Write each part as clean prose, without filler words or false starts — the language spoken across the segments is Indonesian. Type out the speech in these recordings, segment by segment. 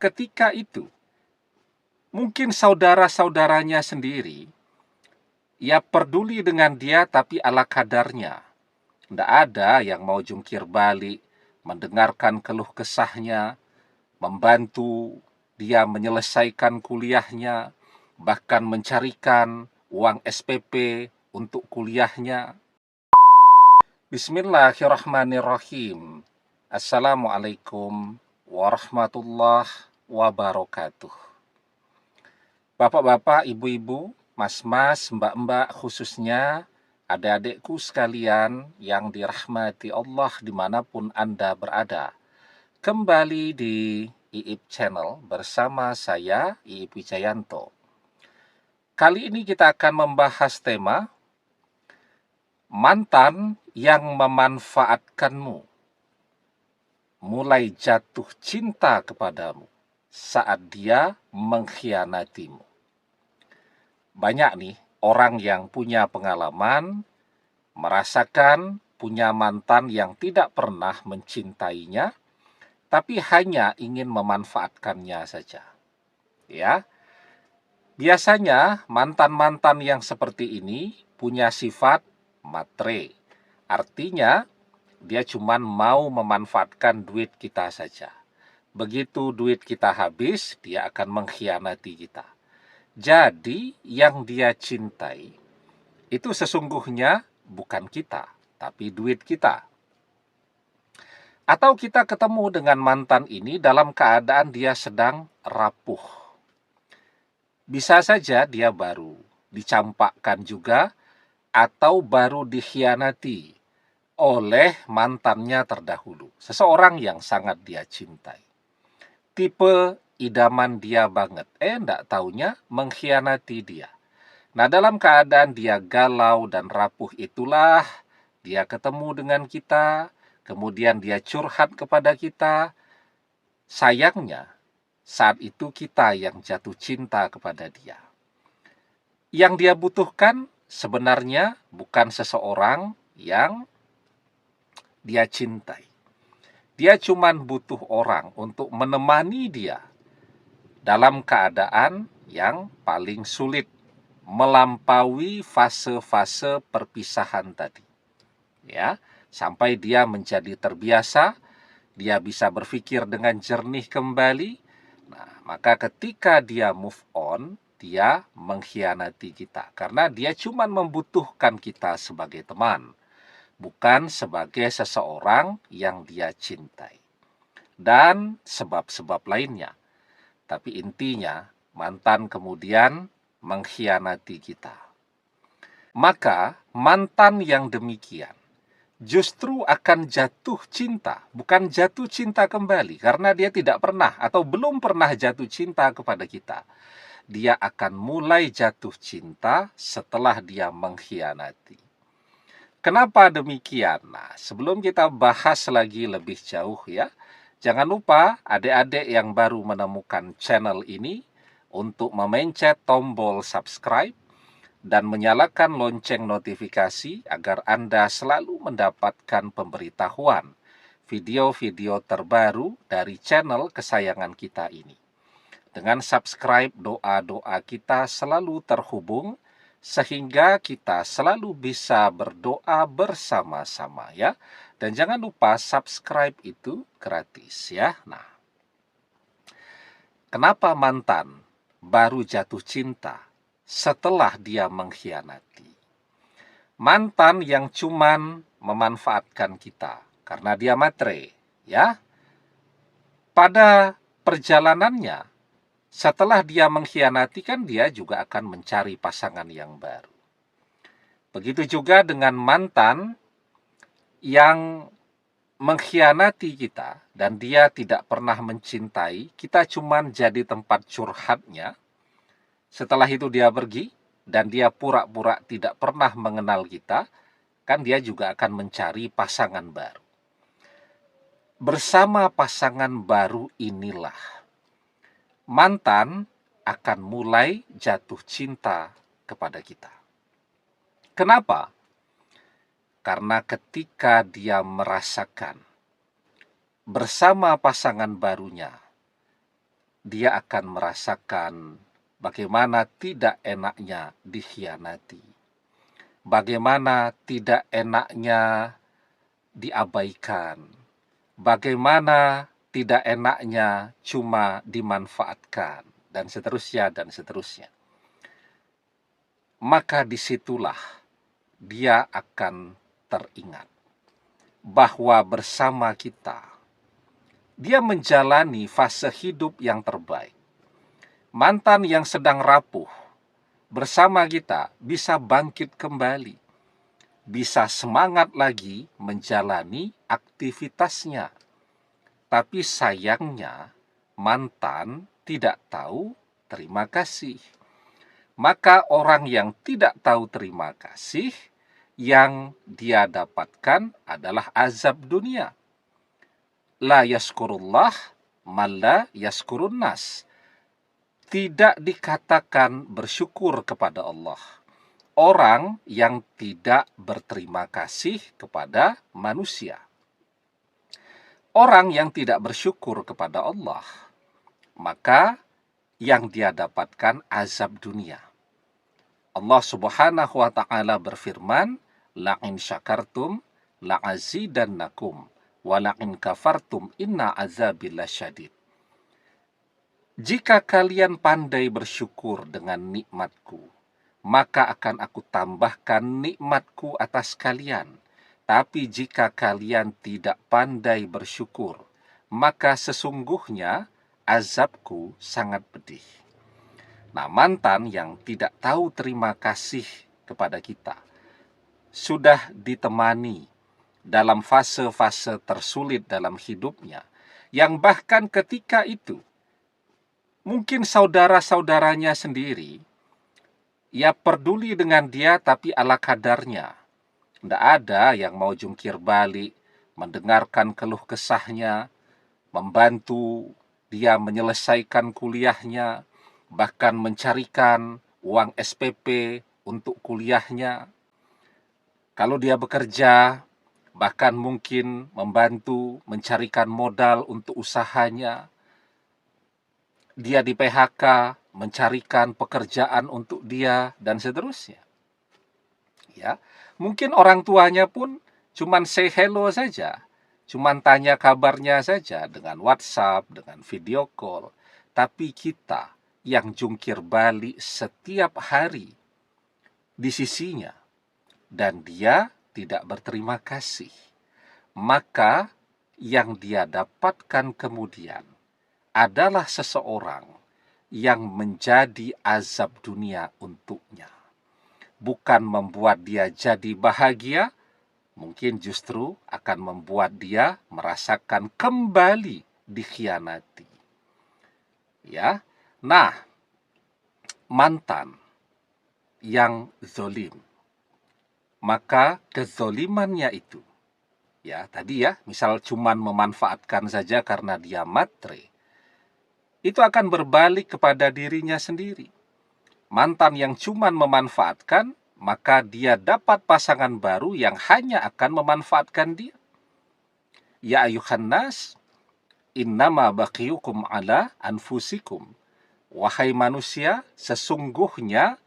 ketika itu, mungkin saudara-saudaranya sendiri, ya peduli dengan dia tapi ala kadarnya. Tidak ada yang mau jungkir balik, mendengarkan keluh kesahnya, membantu dia menyelesaikan kuliahnya, bahkan mencarikan uang SPP untuk kuliahnya. Bismillahirrahmanirrahim. Assalamualaikum warahmatullahi wabarakatuh. Bapak-bapak, ibu-ibu, mas-mas, mbak-mbak, khususnya adik-adikku sekalian yang dirahmati Allah dimanapun Anda berada. Kembali di IIP Channel bersama saya, IIP Wijayanto. Kali ini kita akan membahas tema mantan yang memanfaatkanmu, mulai jatuh cinta kepadamu saat dia mengkhianatimu. Banyak nih orang yang punya pengalaman, merasakan punya mantan yang tidak pernah mencintainya, tapi hanya ingin memanfaatkannya saja. Ya, biasanya mantan-mantan yang seperti ini punya sifat matre. Artinya, dia cuma mau memanfaatkan duit kita saja. Begitu duit kita habis, dia akan mengkhianati kita. Jadi, yang dia cintai itu sesungguhnya bukan kita, tapi duit kita. Atau kita ketemu dengan mantan ini dalam keadaan dia sedang rapuh. Bisa saja dia baru dicampakkan juga, atau baru dikhianati oleh mantannya terdahulu. Seseorang yang sangat dia cintai. Tipe idaman dia banget. Enggak taunya mengkhianati dia. Nah, dalam keadaan dia galau dan rapuh itulah dia ketemu dengan kita, kemudian dia curhat kepada kita. Sayangnya, saat itu kita yang jatuh cinta kepada dia. Yang dia butuhkan sebenarnya bukan seseorang yang dia cintai. Dia cuma butuh orang untuk menemani dia dalam keadaan yang paling sulit, melampaui fase-fase perpisahan tadi. Ya, sampai dia menjadi terbiasa, dia bisa berpikir dengan jernih kembali. Nah, maka ketika dia move on, dia mengkhianati kita karena dia cuma membutuhkan kita sebagai teman, bukan sebagai seseorang yang dia cintai. Dan sebab-sebab lainnya. Tapi intinya, mantan kemudian mengkhianati kita. Maka mantan yang demikian justru akan jatuh cinta, bukan jatuh cinta kembali, karena dia tidak pernah atau belum pernah jatuh cinta kepada kita. Dia akan mulai jatuh cinta setelah dia mengkhianati. Kenapa demikian? Nah, sebelum kita bahas lagi lebih jauh ya, jangan lupa adik-adik yang baru menemukan channel ini untuk memencet tombol subscribe dan menyalakan lonceng notifikasi agar Anda selalu mendapatkan pemberitahuan video-video terbaru dari channel kesayangan kita ini. Dengan subscribe, doa-doa kita selalu terhubung sehingga kita selalu bisa berdoa bersama-sama ya. Dan jangan lupa subscribe itu gratis ya. Nah, kenapa mantan baru jatuh cinta setelah dia mengkhianati? Mantan yang cuman memanfaatkan kita karena dia matre, ya. Pada perjalanannya, setelah dia mengkhianati kan dia juga akan mencari pasangan yang baru. Begitu juga dengan mantan yang mengkhianati kita dan dia tidak pernah mencintai, kita cuman jadi tempat curhatnya. Setelah itu dia pergi dan dia pura-pura tidak pernah mengenal kita, kan dia juga akan mencari pasangan baru. Bersama pasangan baru inilah mantan akan mulai jatuh cinta kepada kita. Kenapa? Karena ketika dia merasakan bersama pasangan barunya dia akan merasakan bagaimana tidak enaknya dikhianati, bagaimana tidak enaknya diabaikan, bagaimana tidak enaknya cuma dimanfaatkan, dan seterusnya, dan seterusnya. Maka disitulah dia akan teringat bahwa bersama kita, dia menjalani fase hidup yang terbaik. Mantan yang sedang rapuh bersama kita bisa bangkit kembali, bisa semangat lagi menjalani aktivitasnya. Tapi sayangnya, mantan tidak tahu terima kasih. Maka orang yang tidak tahu terima kasih, yang dia dapatkan adalah azab dunia. La yaskurullah, man la yaskurun nas. Tidak dikatakan bersyukur kepada Allah orang yang tidak berterima kasih kepada manusia. Orang yang tidak bersyukur kepada Allah, maka yang dia dapatkan azab dunia. Allah Subhanahu wa ta'ala berfirman, la'in syakartum la'azidannakum wa la'in kafartum inna azabi lasyadid. Jika kalian pandai bersyukur dengan nikmatku, maka akan aku tambahkan nikmatku atas kalian. Tapi jika kalian tidak pandai bersyukur, maka sesungguhnya azabku sangat pedih. Nah, mantan yang tidak tahu terima kasih kepada kita sudah ditemani dalam fase-fase tersulit dalam hidupnya, yang bahkan ketika itu mungkin saudara-saudaranya sendiri ya peduli dengan dia, tapi ala kadarnya. Tidak ada yang mau jungkir balik, mendengarkan keluh kesahnya, membantu dia menyelesaikan kuliahnya, bahkan mencarikan uang SPP untuk kuliahnya. Kalau dia bekerja, bahkan mungkin membantu mencarikan modal untuk usahanya. Dia di PHK, mencarikan pekerjaan untuk dia, dan seterusnya. Ya, mungkin orang tuanya pun cuman say hello saja, cuman tanya kabarnya saja dengan WhatsApp, dengan video call. Tapi kita yang jungkir balik setiap hari di sisinya, dan dia tidak berterima kasih, maka yang dia dapatkan kemudian adalah seseorang yang menjadi azab dunia untuknya. Bukan membuat dia jadi bahagia, mungkin justru akan membuat dia merasakan kembali dikhianati. Ya, nah, mantan yang zolim, maka kezolimannya itu, ya tadi ya, misal cuman memanfaatkan saja karena dia matre, itu akan berbalik kepada dirinya sendiri. Mantan yang cuman memanfaatkan, maka dia dapat pasangan baru yang hanya akan memanfaatkan dia. Ya ayuhan nas, innama baqiyukum ala anfusikum. Wahai manusia, sesungguhnya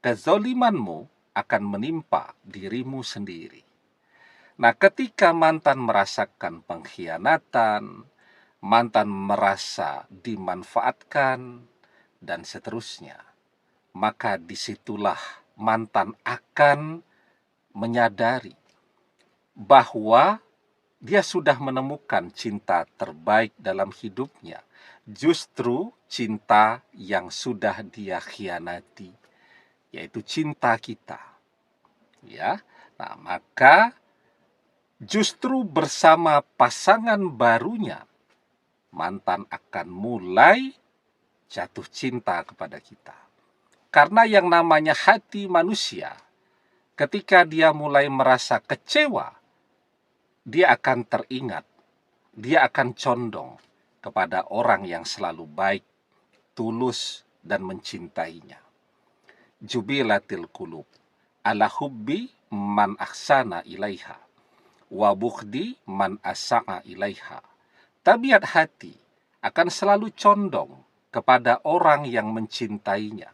kezolimanmu akan menimpa dirimu sendiri. Nah, ketika mantan merasakan pengkhianatan, mantan merasa dimanfaatkan, dan seterusnya, maka disitulah mantan akan menyadari bahwa dia sudah menemukan cinta terbaik dalam hidupnya, justru cinta yang sudah dia khianati, yaitu cinta kita. Ya, nah maka justru bersama pasangan barunya, mantan akan mulai jatuh cinta kepada kita. Karena yang namanya hati manusia, ketika dia mulai merasa kecewa, dia akan teringat, dia akan condong kepada orang yang selalu baik, tulus, dan mencintainya. Jubilatil qulub ala hubbi man ahsana ilaiha, wa bukhdi man asa'a ilaiha. Tabiat hati akan selalu condong kepada orang yang mencintainya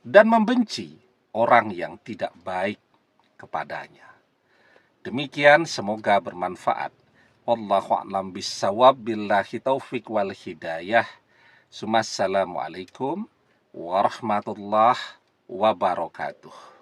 dan membenci orang yang tidak baik kepadanya. Demikian, semoga bermanfaat. Wallahu a'lam bissawab, billahi taufik wal hidayah. Assalamualaikum warahmatullahi wabarakatuh.